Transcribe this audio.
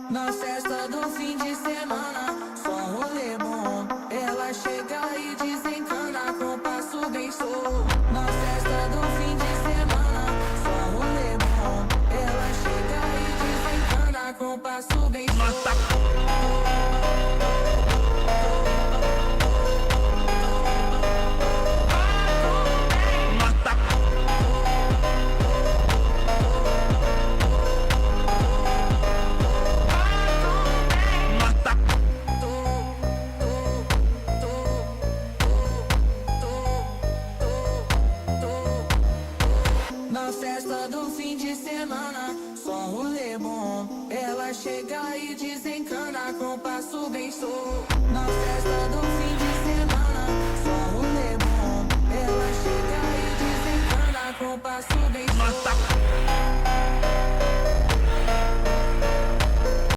Na festa do fim de semana, só rolê bom. Ela chega e desencana com passo bem solto. Na festa do fim de semana, só rolê bom. Ela chega e desencana com passo bem solto. Na festa do fim de semana, só rolê bom. Ela chega e desencana com passo bem solto. Na festa do fim de semana, só rolê bom. Ela chega e desencana com passo bem solto.